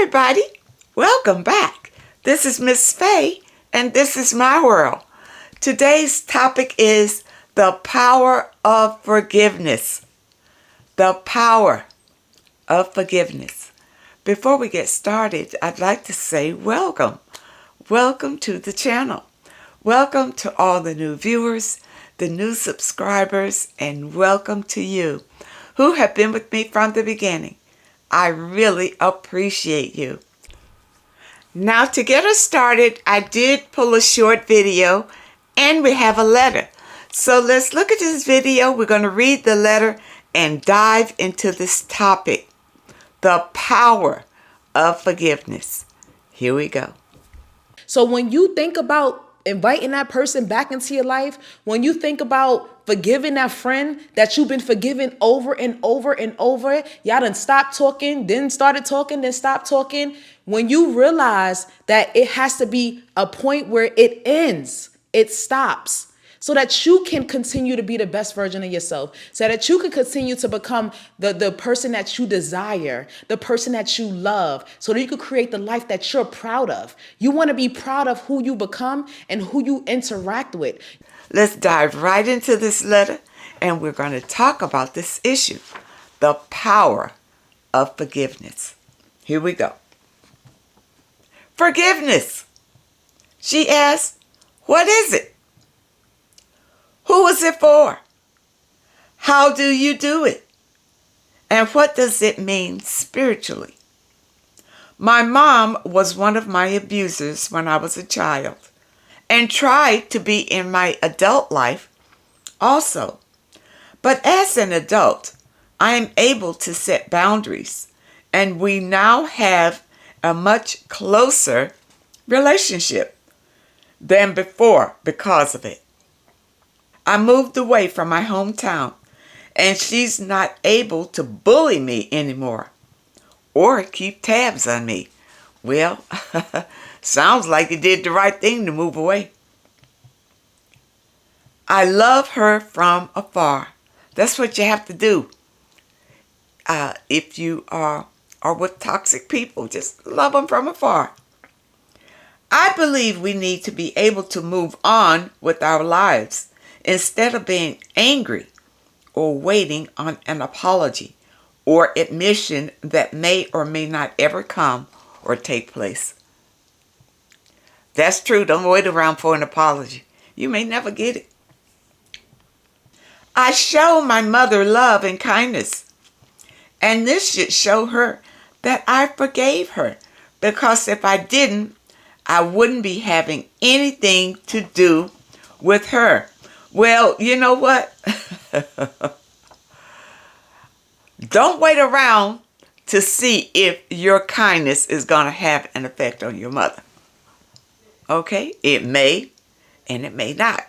everybody. Welcome back. This is Miss Faye, and this is my world. Today's topic is the power of forgiveness. The power of forgiveness. Before we get started, I'd like to say welcome. Welcome to the channel. Welcome to all the new viewers, the new subscribers, and welcome to you who have been with me from the beginning. I really appreciate you. Now, to get us started, I did pull a short video and we have a letter. So let's look at this video. We're going to read the letter and dive into this topic, the power of forgiveness. Here we go. So when you think about inviting that person back into your life, when you think about forgiving that friend that you've been forgiving over and over and over, y'all done stopped talking, then started talking, then stopped talking. When you realize that it has to be a point where it ends, it stops, so that you can continue to be the best version of yourself, so that you can continue to become the person that you desire, the person that you love, so that you can create the life that you're proud of. You want to be proud of who you become and who you interact with. Let's dive right into this letter, and we're going to talk about this issue, the power of forgiveness. Here we go. Forgiveness. She asks, what is it? Who is it for? How do you do it? And what does it mean spiritually? My mom was one of my abusers when I was a child and tried to be in my adult life also. But as an adult, I am able to set boundaries, and we now have a much closer relationship than before because of it. I moved away from my hometown, and she's not able to bully me anymore or keep tabs on me. Well, sounds like you did the right thing to move away. I love her from afar. That's what you have to do. If you are with toxic people, just love them from afar. I believe we need to be able to move on with our lives instead of being angry or waiting on an apology or admission that may or may not ever come or take place. That's true. Don't wait around for an apology. You may never get it. I show my mother love and kindness, and this should show her that I forgave her, because if I didn't, I wouldn't be having anything to do with her. Well, you know what? Don't wait around to see if your kindness is going to have an effect on your mother. Okay? It may, and it may not.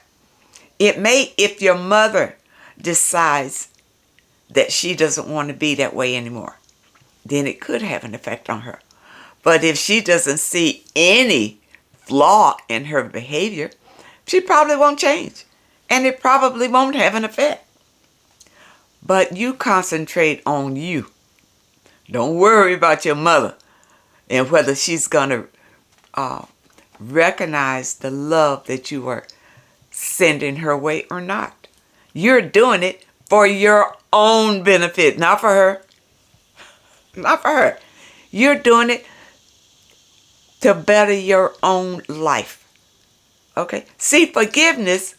It may if your mother decides that she doesn't want to be that way anymore. Then it could have an effect on her. But if she doesn't see any flaw in her behavior, she probably won't change. And it probably won't have an effect. But you concentrate on you. Don't worry about your mother and whether she's going to recognize the love that you are sending her way or not. You're doing it for your own benefit, not for her. Not for her. You're doing it to better your own life. Okay? See, forgiveness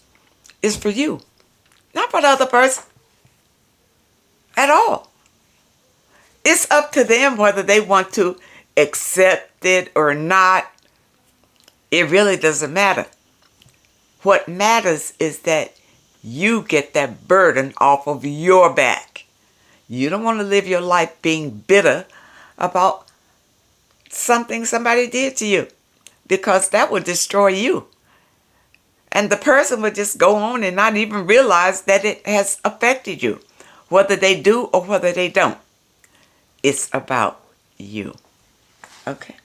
is for you, not for the other person at all. It's up to them whether they want to accept it or not. It really doesn't matter. What matters is that you get that burden off of your back. You don't want to live your life being bitter about something somebody did to you, because that would destroy you. And the person would just go on and not even realize that it has affected you, whether they do or whether they don't. It's about you. Okay?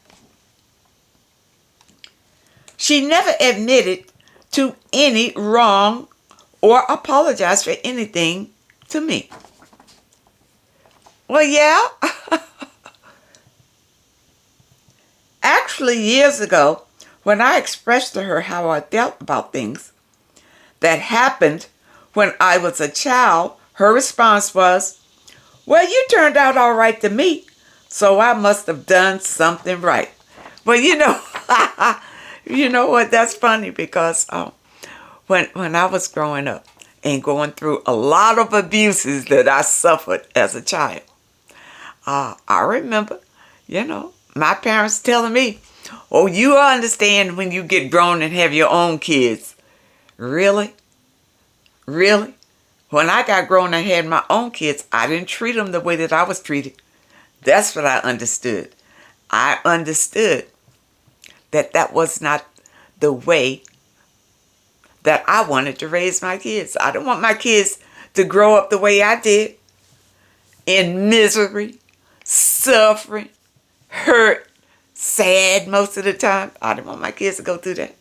She never admitted to any wrong or apologized for anything to me. Well, yeah. Actually, years ago, when I expressed to her how I felt about things that happened when I was a child, her response was, "Well, you turned out all right to me, so I must have done something right." Well, you know what? That's funny because when I was growing up and going through a lot of abuses that I suffered as a child, I remember, my parents telling me, "Oh, you understand when you get grown and have your own kids." Really? Really? When I got grown and had my own kids, I didn't treat them the way that I was treated. That's what I understood. I understood that that was not the way that I wanted to raise my kids. I didn't want my kids to grow up the way I did, in misery, suffering, hurt, sad most of the time. I didn't want my kids to go through that.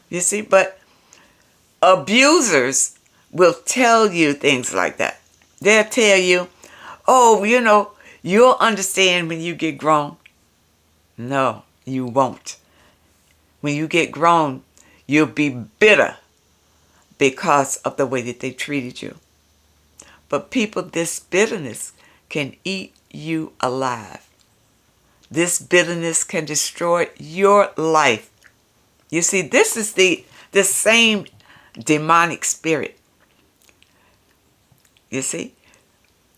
You see, but abusers will tell you things like that. They'll tell you, "Oh, you'll understand when you get grown." No, you won't. When you get grown, you'll be bitter because of the way that they treated you. But people, this bitterness can eat you alive. This bitterness can destroy your life. You see, this is the same demonic spirit. You see,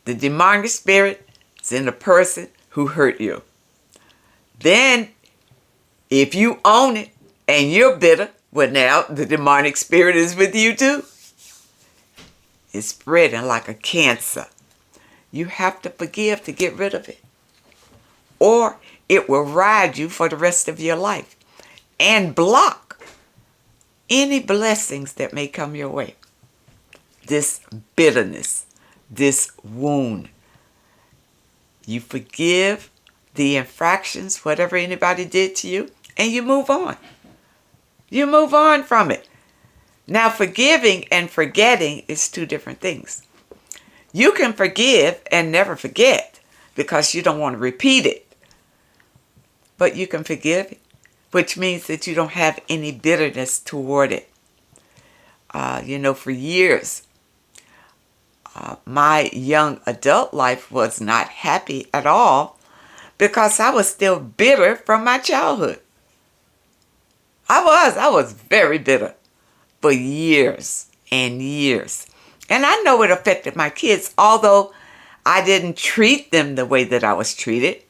the demonic spirit is in the person who hurt you. Then, if you own it and you're bitter, well, now the demonic spirit is with you too. It's spreading like a cancer. You have to forgive to get rid of it, or it will ride you for the rest of your life and block any blessings that may come your way. This bitterness, this wound. You forgive the infractions, whatever anybody did to you, and you move on. You move on from it. Now, forgiving and forgetting is two different things. You can forgive and never forget because you don't want to repeat it. But you can forgive it, which means that you don't have any bitterness toward it. For years, my young adult life was not happy at all because I was still bitter from my childhood. I was very bitter for years and years. And I know it affected my kids, although I didn't treat them the way that I was treated.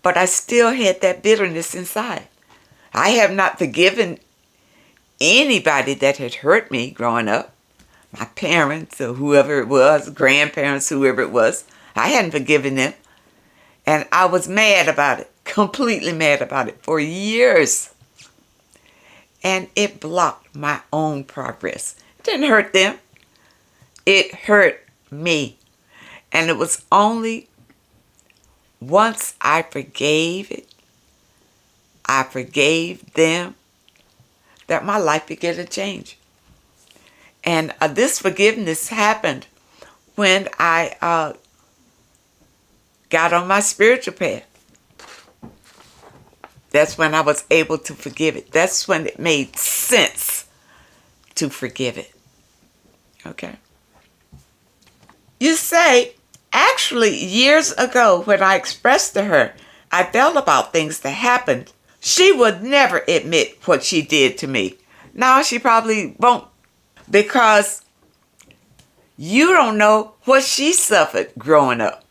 But I still had that bitterness inside. I have not forgiven anybody that had hurt me growing up. My parents or whoever it was, grandparents, whoever it was. I hadn't forgiven them. And I was mad about it, completely mad about it for years. And it blocked my own progress. It didn't hurt them. It hurt me. And it was only once I forgave them, that my life began to change. And this forgiveness happened when I got on my spiritual path. That's when I was able to forgive it. That's when it made sense to forgive it. Okay? You say, actually, years ago when I expressed to her I felt about things that happened, she would never admit what she did to me. Now she probably won't, because you don't know what she suffered growing up.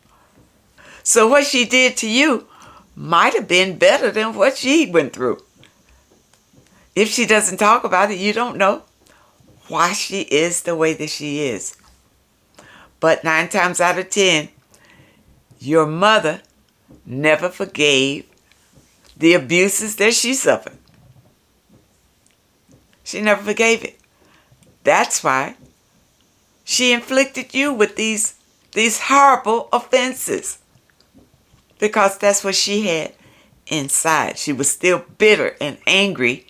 So what she did to you might have been better than what she went through. If she doesn't talk about it, you don't know why she is the way that she is. But 9 times out of 10, your mother never forgave the abuses that she suffered. She never forgave it. That's why she inflicted you with these horrible offenses. Because that's what she had inside. She was still bitter and angry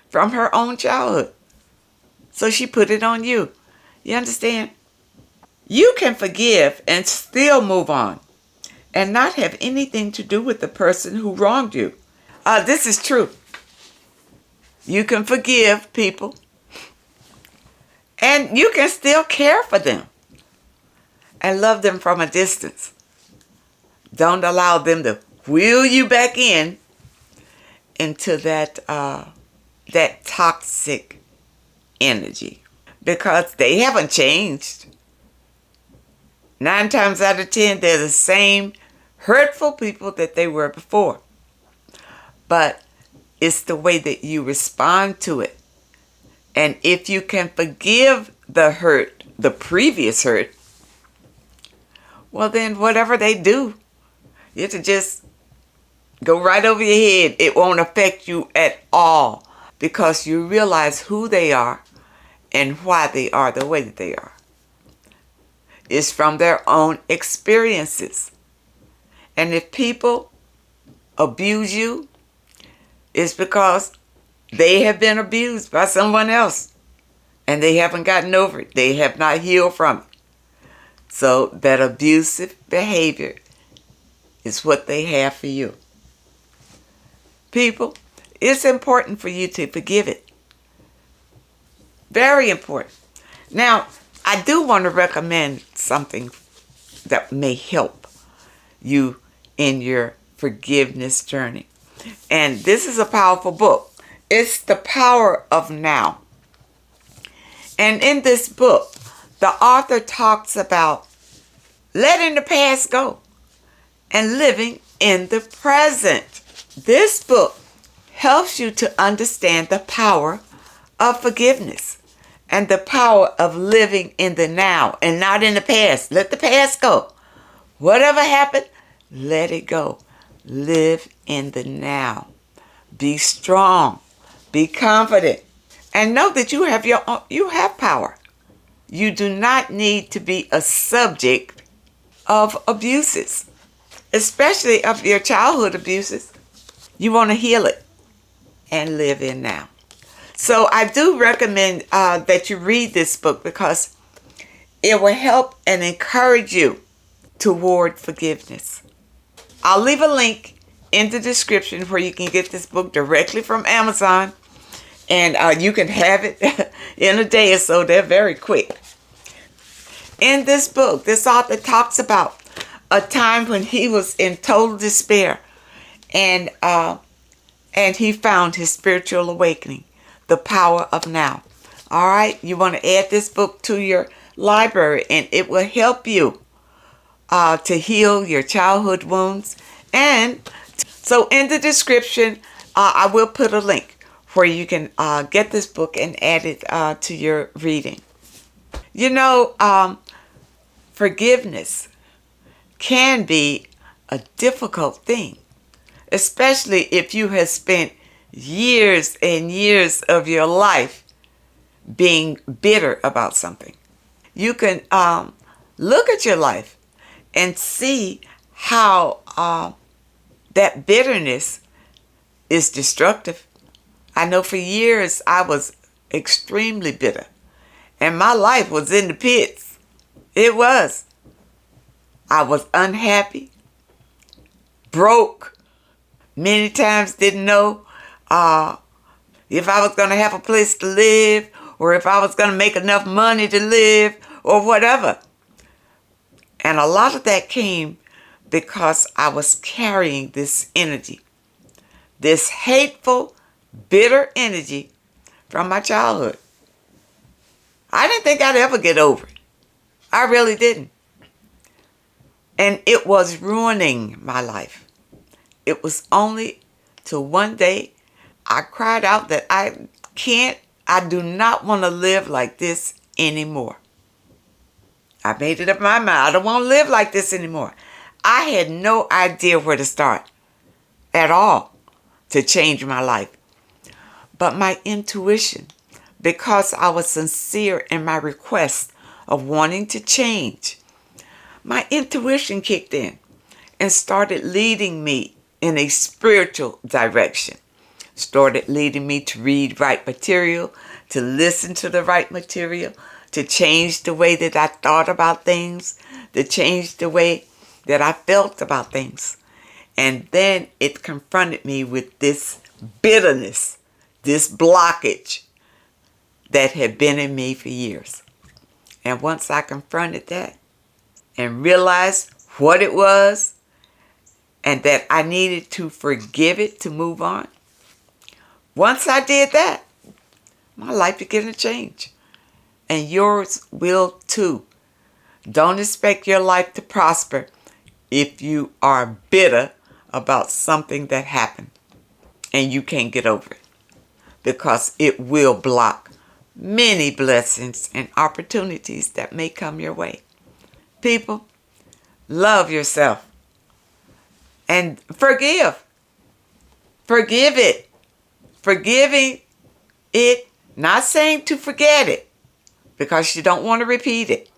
from her own childhood. So she put it on you. You understand? You can forgive and still move on and not have anything to do with the person who wronged you. This is true. You can forgive people, and you can still care for them and love them from a distance. Don't allow them to wheel you back into that toxic energy, because they haven't changed. 9 times out of 10, they're the same hurtful people that they were before. But it's the way that you respond to it. And if you can forgive the hurt, the previous hurt, well then whatever they do, you have to just go right over your head. It won't affect you at all, because you realize who they are and why they are the way that they are. It's from their own experiences. And if people abuse you, it's because they have been abused by someone else and they haven't gotten over it. They have not healed from it. So that abusive behavior is what they have for you. People, it's important for you to forgive it. Very important. Now, I do want to recommend something that may help you in your forgiveness journey. And this is a powerful book. It's The Power of Now. And in this book, the author talks about letting the past go and living in the present. This book helps you to understand the power of forgiveness and the power of living in the now and not in the past. Let the past go. Whatever happened, let it go. Live in the now. Be strong. Be confident. And know that you have power. You do not need to be a subject of abuses, especially of your childhood abuses. You want to heal it and live in now. So I do recommend that you read this book, because it will help and encourage you toward forgiveness. I'll leave a link in the description where you can get this book directly from Amazon. And you can have it in a day or so. They're very quick. In this book, this author talks about a time when he was in total despair. And he found his spiritual awakening. The Power of Now. All right. You want to add this book to your library, and it will help you to heal your childhood wounds. And so in the description, I will put a link where you can get this book and add it to your reading. You know, forgiveness can be a difficult thing, especially if you have spent years and years of your life being bitter about something. You can look at your life and see how that bitterness is destructive. I know for years I was extremely bitter, and my life was in the pits. It was. I was unhappy, broke, many times didn't know if I was going to have a place to live, or if I was going to make enough money to live, or whatever. And a lot of that came because I was carrying this energy, this hateful, bitter energy from my childhood. I didn't think I'd ever get over it. I really didn't. And it was ruining my life. It was only till one day I cried out that I do not want to live like this anymore. I made it up in my mind. I don't want to live like this anymore. I had no idea where to start at all to change my life. But my intuition, because I was sincere in my request of wanting to change, my intuition kicked in and started leading me in a spiritual direction. Started leading me to read right material, to listen to the right material, to change the way that I thought about things, to change the way that I felt about things. And then it confronted me with this bitterness, this blockage that had been in me for years. And once I confronted that and realized what it was and that I needed to forgive it to move on, once I did that, my life began to change. And yours will too. Don't expect your life to prosper if you are bitter about something that happened and you can't get over it, because it will block many blessings and opportunities that may come your way. People, love yourself and forgive. Forgive it. Forgiving it, not saying to forget it, because you don't want to repeat it,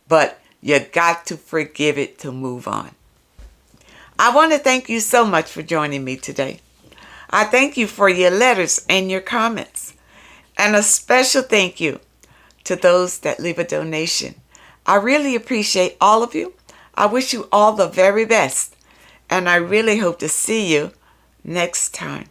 but you got to forgive it to move on. I want to thank you so much for joining me today. I thank you for your letters and your comments. And a special thank you to those that leave a donation. I really appreciate all of you. I wish you all the very best. And I really hope to see you next time.